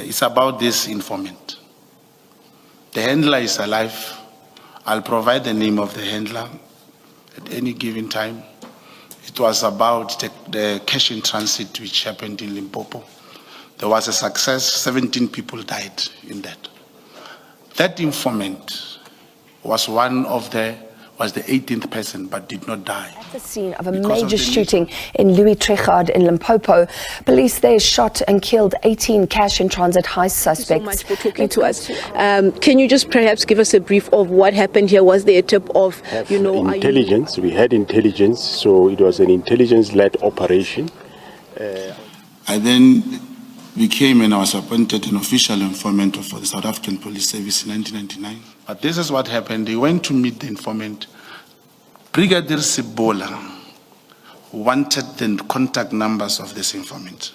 It's about this informant. The handler is alive. I'll provide the name of the handler at any given time. It was about the cash in transit which happened in Limpopo. There was a success, 17 people died in that. That informant was the 18th person, but did not die. At the scene of a major shooting in Louis Trichardt in Limpopo, police there shot and killed 18 cash-in-transit heist suspects. Thank you so much for talking to us. Can you just perhaps give us a brief of what happened here? Was there a tip of, intelligence? We had intelligence, so it was an intelligence-led operation. I then became and I was appointed an official informant for the South African Police Service in 1999. But this is what happened. They went to meet the informant. Brigadier Sibola wanted the contact numbers of this informant.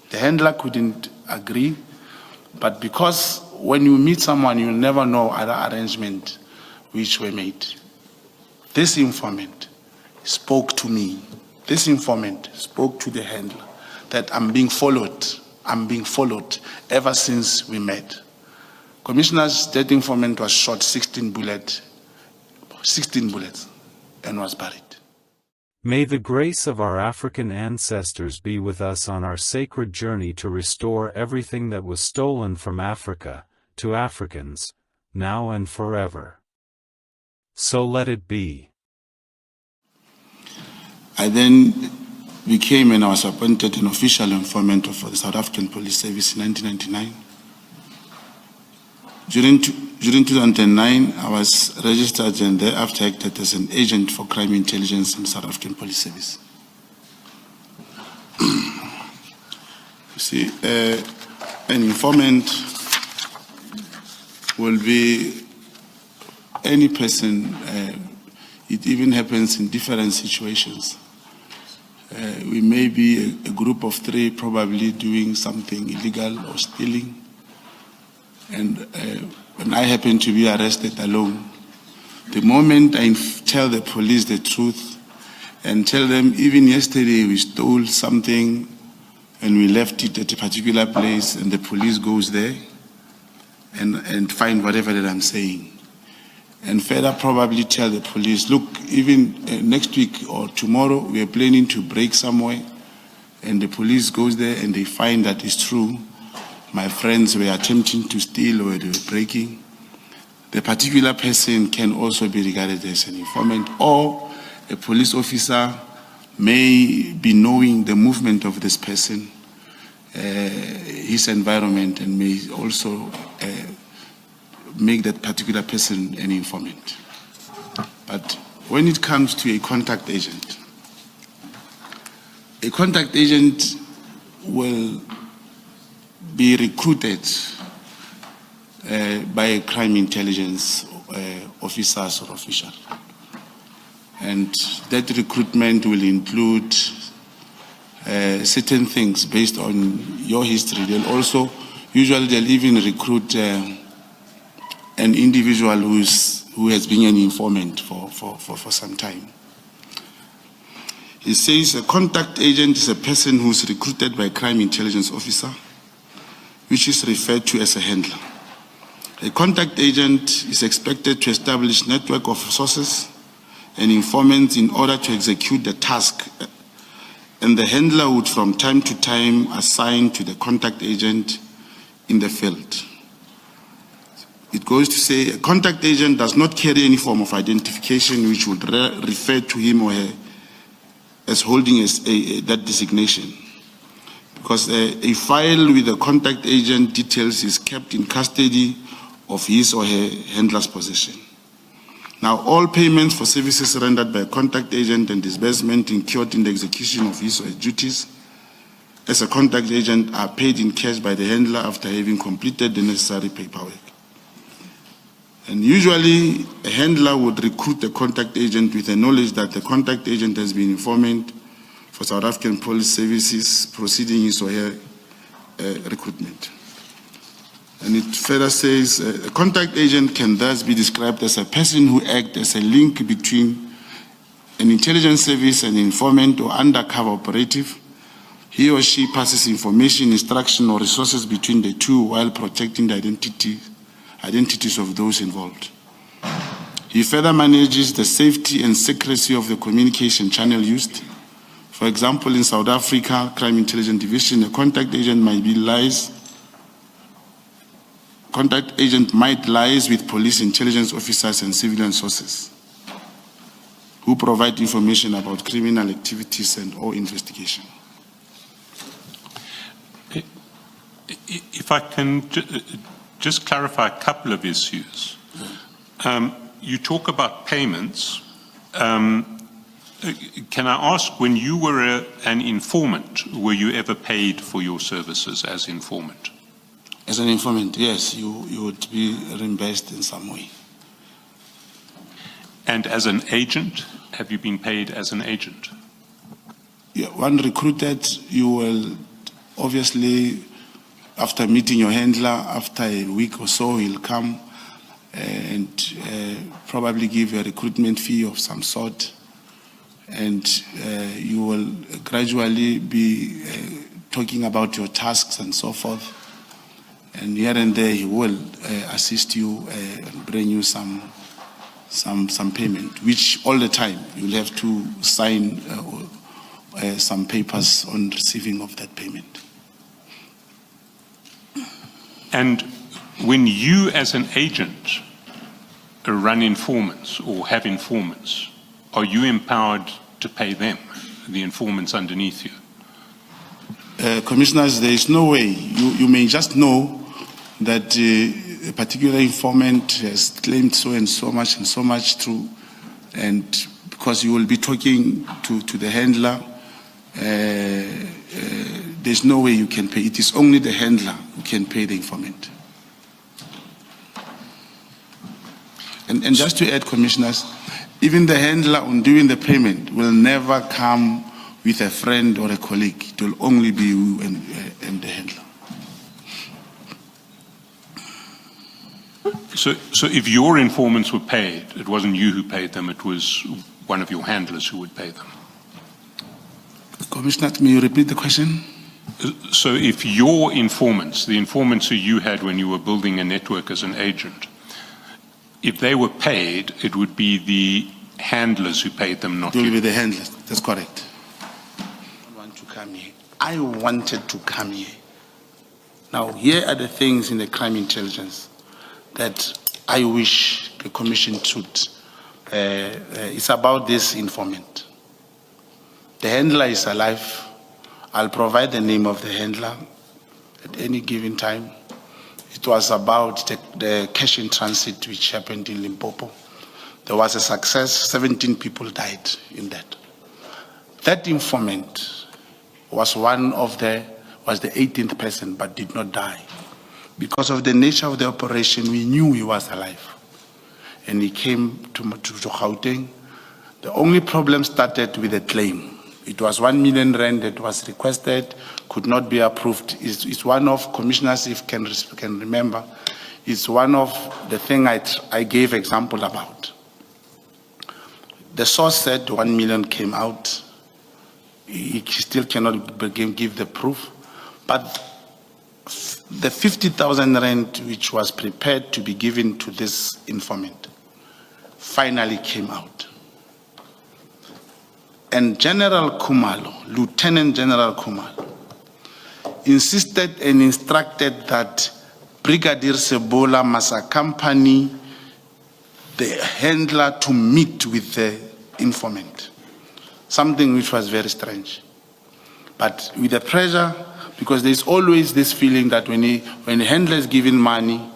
The handler couldn't agree, but because when you meet someone, you never know other arrangements which were made. This informant spoke to me. This informant spoke to the handler that I'm being followed. I'm being followed ever since we met. Commissioner's dead informant was shot 16 bullets and was buried. May the grace of our African ancestors be with us on our sacred journey to restore everything that was stolen from Africa, to Africans, now and forever. So let it be. I then became and I was appointed an official informant for the South African Police Service in 1999. During 2009, I was registered and thereafter acted as an agent for crime intelligence in the South African Police Service. You see, an informant will be any person. It even happens in different situations. We may be a group of 3 probably doing something illegal or stealing. And when I happen to be arrested alone, the moment I tell the police the truth and tell them, even yesterday we stole something and we left it at a particular place, and the police goes there and find whatever that I'm saying. And further probably tell the police, look, even next week or tomorrow we are planning to break somewhere, and the police goes there and they find that it's true. My friends were attempting to steal or they were breaking. The particular person can also be regarded as an informant, or a police officer may be knowing the movement of this person, his environment, and may also make that particular person an informant. But when it comes to a contact agent will be recruited by a crime intelligence officers or official. And that recruitment will include certain things based on your history. Usually they'll even recruit an individual who has been an informant for some time. It says a contact agent is a person who's recruited by a crime intelligence officer, which is referred to as a handler. A contact agent is expected to establish a network of sources and informants in order to execute the task, and the handler would from time to time assign to the contact agent in the field. It goes to say a contact agent does not carry any form of identification which would refer to him or her as holding that designation, because a file with the contact agent details is kept in custody of his or her handler's possession. Now, all payments for services rendered by a contact agent and disbursement incurred in the execution of his or her duties as a contact agent are paid in cash by the handler after having completed the necessary paperwork. And usually, a handler would recruit the contact agent with the knowledge that the contact agent has been informant for South African Police Services proceeding his or her recruitment. And it further says, a contact agent can thus be described as a person who acts as a link between an intelligence service and informant or undercover operative He or she passes information, instruction, or resources between the two while protecting the identities of those involved. He further manages the safety and secrecy of the communication channel used. For example, in South Africa, Crime Intelligence Division, a contact agent might liaise with police intelligence officers and civilian sources who provide information about criminal activities and or investigation. If I can just clarify a couple of issues. You talk about payments. Can I ask, when you were an informant, were you ever paid for your services as informant? As an informant, yes, you would be reimbursed in some way. And as an agent, have you been paid as an agent? Yeah, when recruited, you will obviously, after meeting your handler, after a week or so, he'll come and probably give a recruitment fee of some sort. And you will gradually be talking about your tasks and so forth. And here and there, he will assist you and bring you some payment, which all the time you'll have to sign some papers on receiving of that payment. And when you as an agent run informants or have informants, are you empowered to pay them, the informants underneath you? Commissioners, there is no way. You may just know that a particular informant has claimed so and so much through, and because you will be talking to the handler, there's no way you can pay. It is only the handler who can pay the informant. And just to add, Commissioners, even the handler on doing the payment will never come with a friend or a colleague. It will only be you and the handler. So if your informants were paid, it wasn't you who paid them, it was one of your handlers who would pay them? Commissioner, may you repeat the question? So if your informants, the informants who you had when you were building a network as an agent, if they were paid, it would be the handlers who paid them, not you? It will be the handlers, that's correct. I want to come here. I wanted to come here. Now, here are the things in the crime intelligence that I wish the Commission should. It's about this informant. The handler is alive. I'll provide the name of the handler at any given time. It was about the cash in transit which happened in Limpopo. There was a success, 17 people died in that. That informant was the 18th person but did not die. Because of the nature of the operation, we knew he was alive. And he came to Gauteng. The only problem started with a claim. It was 1 million rand that was requested, could not be approved. It's one of, commissioners, if can remember, it's one of the thing I gave example about. The source said 1 million came out. He still cannot give the proof. But the 50,000 rand which was prepared to be given to this informant finally came out. And General Kumalo, Lieutenant General Kumalo, insisted and instructed that Brigadier Sebola must accompany the handler to meet with the informant, something which was very strange. But with the pressure, because there's always this feeling that when the handler is giving money,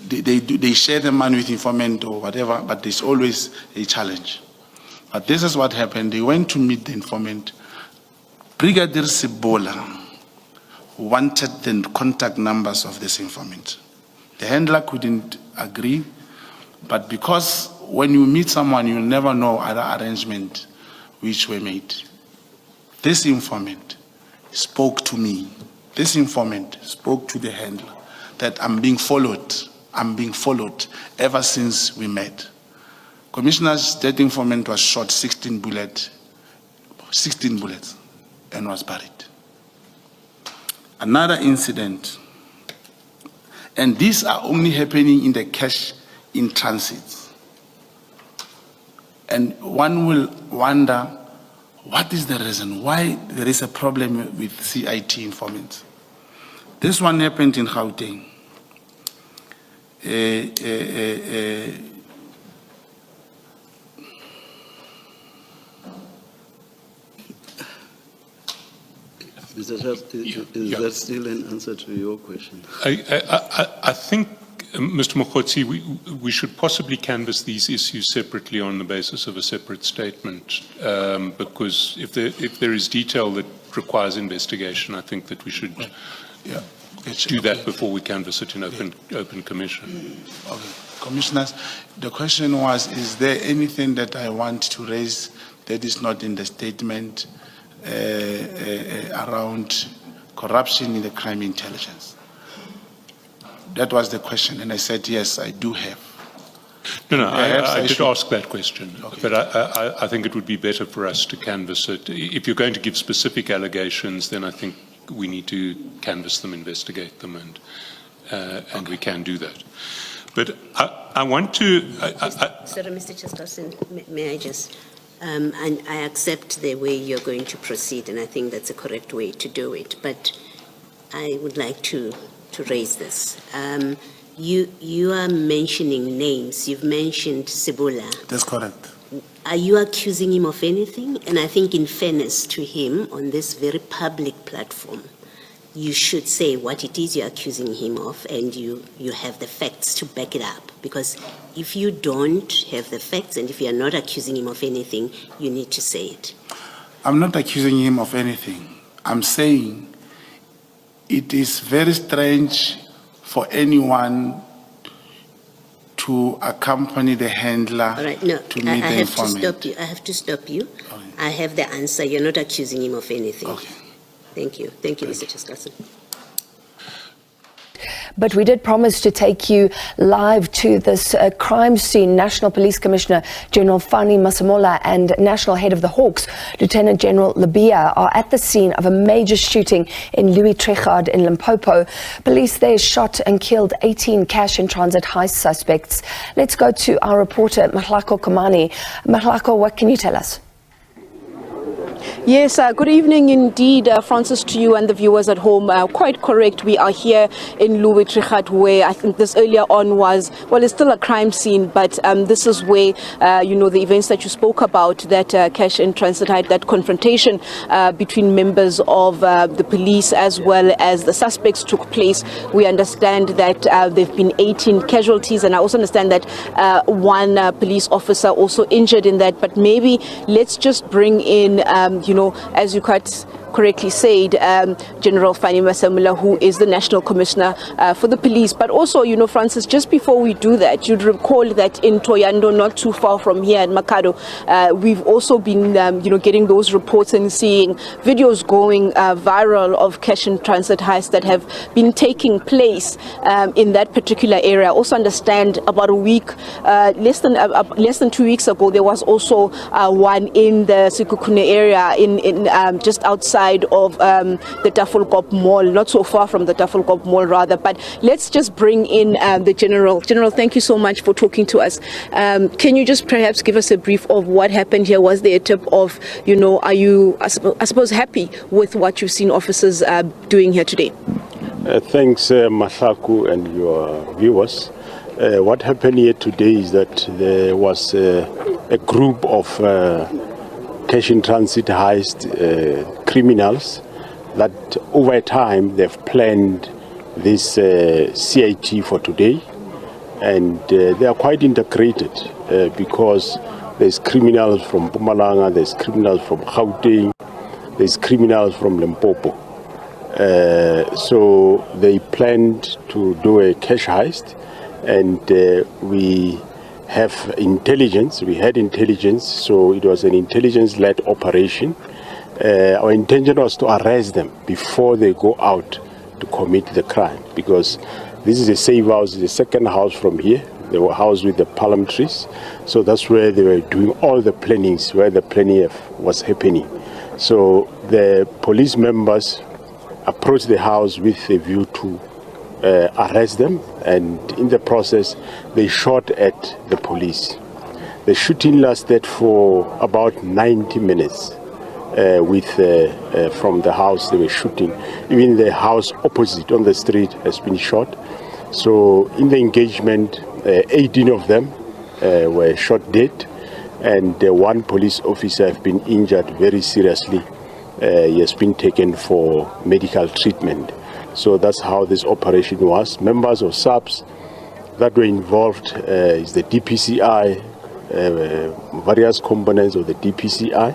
they share the money with informant or whatever, but there's always a challenge. But this is what happened. They went to meet the informant. Brigadier Sebola wanted the contact numbers of this informant. The handler couldn't agree, but because when you meet someone, you'll never know other arrangements which were made. This informant spoke to me. This informant spoke to the handler that I'm being followed. I'm being followed ever since we met. Commissioner's that informant was shot 16 bullets and was buried. another incident, and these are only happening in the cash in transit. And one will wonder, what is the reason why there is a problem with CIT informants? This one happened in Gauteng. Mr. Shaft, is that still an answer to your question? I think, Mr. Mogotsi, we should possibly canvass these issues separately on the basis of a separate statement, because if there is detail that requires investigation, I think that we should do that before we canvass it in open commission. Okay. Commissioners, the question was, is there anything that I want to raise that is not in the statement around corruption in the crime intelligence? That was the question, and I said, yes, I do have. No, I did ask that question, okay. But I think it would be better for us to canvass it. If you're going to give specific allegations, then I think we need to canvass them, investigate them, and we can do that. But I want to... Sorry, Mr. Chairperson, may I just... and I accept the way you're going to proceed, and I think that's a correct way to do it. But I would like to raise this. You are mentioning names. You've mentioned Sibula. That's correct. Are you accusing him of anything? And I think in fairness to him, on this very public platform, you should say what it is you're accusing him of, and you have the facts to back it up. Because if you don't have the facts, and if you're not accusing him of anything, you need to say it. I'm not accusing him of anything. I'm saying it is very strange for anyone to accompany the handler All right, no, to meet the informant. I have to stop you. Okay. I have the answer. You're not accusing him of anything. Okay. Thank you. Thank you, Mr. Chairperson. But we did promise to take you live to this crime scene. National Police Commissioner General Fani Masemola and National Head of the Hawks, Lieutenant General Labia, are at the scene of a major shooting in Louis Trichardt in Limpopo. Police there shot and killed 18 cash in transit heist suspects. Let's go to our reporter, Mahlako Kamani. Mahlako, what can you tell us? Yes, good evening indeed, Francis, to you and the viewers at home. Quite correct, we are here in Louis Trichardt, where I think this earlier on was, well, it's still a crime scene, but this is where, the events that you spoke about, that cash in transit heist, that confrontation between members of the police as well as the suspects took place. We understand that there have been 18 casualties, and I also understand that one police officer also injured in that. But maybe let's just bring in as you quite correctly said, General Fani Masemola, who is the National Commissioner for the police. But also, Francis, just before we do that, you'd recall that in Toyando, not too far from here in Makado, we've also been, getting those reports and seeing videos going viral of cash in transit heists that have been taking place in that particular area. I also understand about a week, less than 2 weeks ago, there was also one in the Sikukune area, in just outside of the Tafelkop Mall, not so far from the Tafelkop Mall rather. But let's just bring in the General. General, thank you so much for talking to us. Can you just perhaps give us a brief of what happened here? Was there a tip of, are you, I suppose, happy with what you've seen officers doing here today? Thanks, Mahlaku and your viewers. What happened here today is that there was a group of cash in transit heist criminals that over time they've planned this CIT for today, and they are quite integrated because there's criminals from Mpumalanga, there's criminals from Gauteng, there's criminals from Limpopo. So they planned to do a cash heist, and we have intelligence, we had intelligence, so it was an intelligence-led operation. Our intention was to arrest them before they go out to commit the crime, because this is a safe house, the second house from here. They were housed with the palm trees, so that's where they were doing all the plannings, where the planning was happening. So the police members approached the house with a view to arrest them, and in the process they shot at the police. The shooting lasted for about 90 minutes from the house they were shooting. Even the house opposite on the street has been shot. So in the engagement, 18 of them were shot dead, and one police officer has been injured very seriously. He has been taken for medical treatment. So that's how this operation was. Members of SAPS that were involved is the DPCI, various components of the DPCI,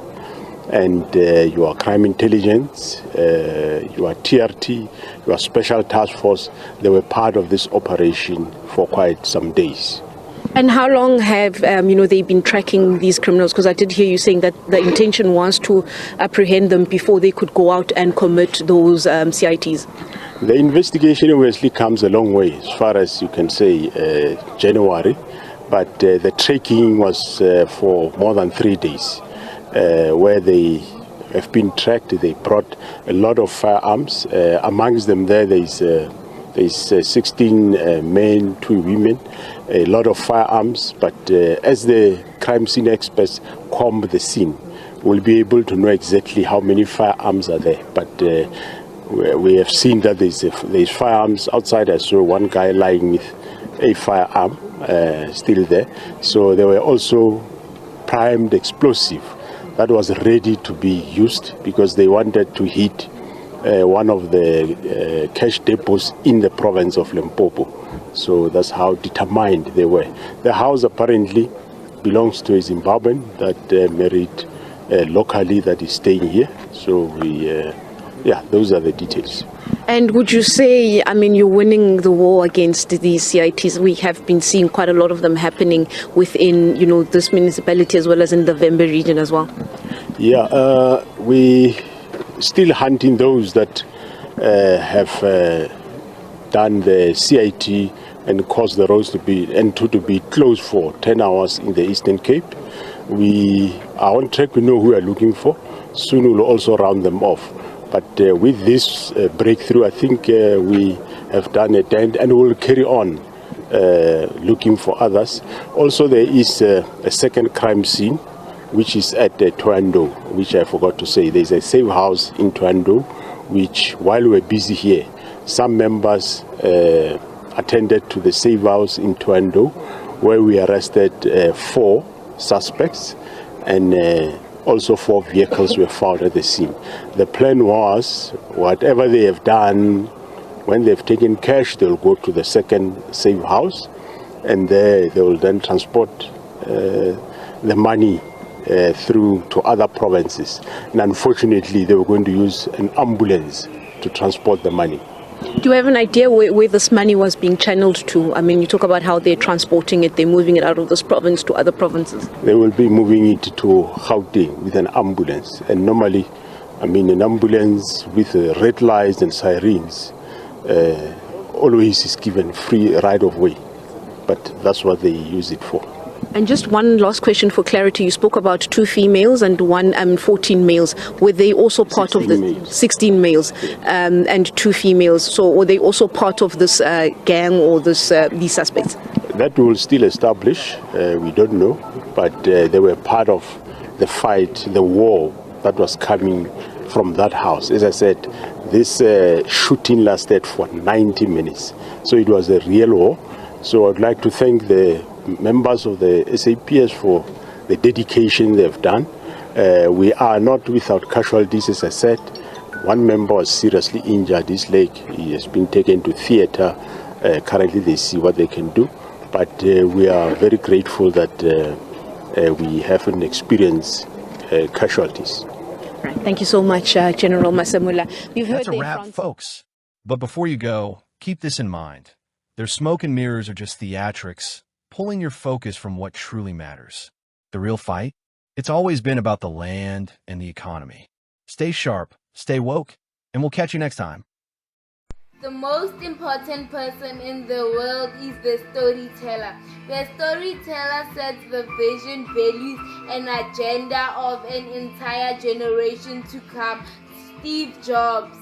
and your crime intelligence, your TRT, your special task force. They were part of this operation for quite some days. And how long have they been tracking these criminals? Because I did hear you saying that the intention was to apprehend them before they could go out and commit those CITs. The investigation obviously comes a long way, as far as you can say January, but the tracking was for more than 3 days, where they have been tracked. They brought a lot of firearms. Amongst them there's 16 men, 2 women, a lot of firearms. But as the crime scene experts comb the scene, we'll be able to know exactly how many firearms are there. But we have seen that there's firearms outside. I saw one guy lying with a firearm still there. So there were also primed explosive that was ready to be used because they wanted to hit one of the cash depots in the province of Limpopo. So that's how determined they were. The house apparently belongs to a Zimbabwean that married locally, that is staying here. So those are the details. And would you say, you're winning the war against these CITs? We have been seeing quite a lot of them happening within, this municipality as well as in the Vembe region as well. Yeah, we still hunting those that have done the CIT and caused the roads to be closed for 10 hours in the Eastern Cape. We are on track. We know who we are looking for. Soon we'll also round them off. But with this breakthrough, I think we have done a dent, and we'll carry on looking for others. Also, there is a second crime scene, which is at Twando, which I forgot to say. There's a safe house in Twando, which while we're busy here, some members attended to the safe house in Twando, where we arrested 4 suspects, and also 4 vehicles were found at the scene. The plan was, whatever they have done, when they've taken cash, they'll go to the second safe house, and there they will then transport the money through to other provinces. And unfortunately, they were going to use an ambulance to transport the money. Do you have an idea where this money was being channeled to? You talk about how they're transporting it, they're moving it out of this province to other provinces. They will be moving it to Gauteng with an ambulance. And normally, an ambulance with red lights and sirens always is given free right of way. But that's what they use it for. And just one last question for clarity. You spoke about 2 females and 14 males. Were they also part of the males. 16 males and 2 females? So were they also part of this gang or these suspects? That will still establish. We don't know. But they were part of the fight, the war that was coming from that house. As I said, this shooting lasted for 90 minutes. So it was a real war. So I'd like to thank the members of the SAPS for the dedication they've done. We are not without casualties, as I said. One member was seriously injured, his leg. He has been taken to theater. Currently they see what they can do. But we are very grateful that we haven't experienced casualties. Right. Thank you so much, General Masamula. We've heard That's a wrap, folks. But before you go, keep this in mind. Their smoke and mirrors are just theatrics, pulling your focus from what truly matters. The real fight? It's always been about the land and the economy. Stay sharp, stay woke, and we'll catch you next time. The most important person in the world is the storyteller. The storyteller sets the vision, values, and agenda of an entire generation to come. Steve Jobs.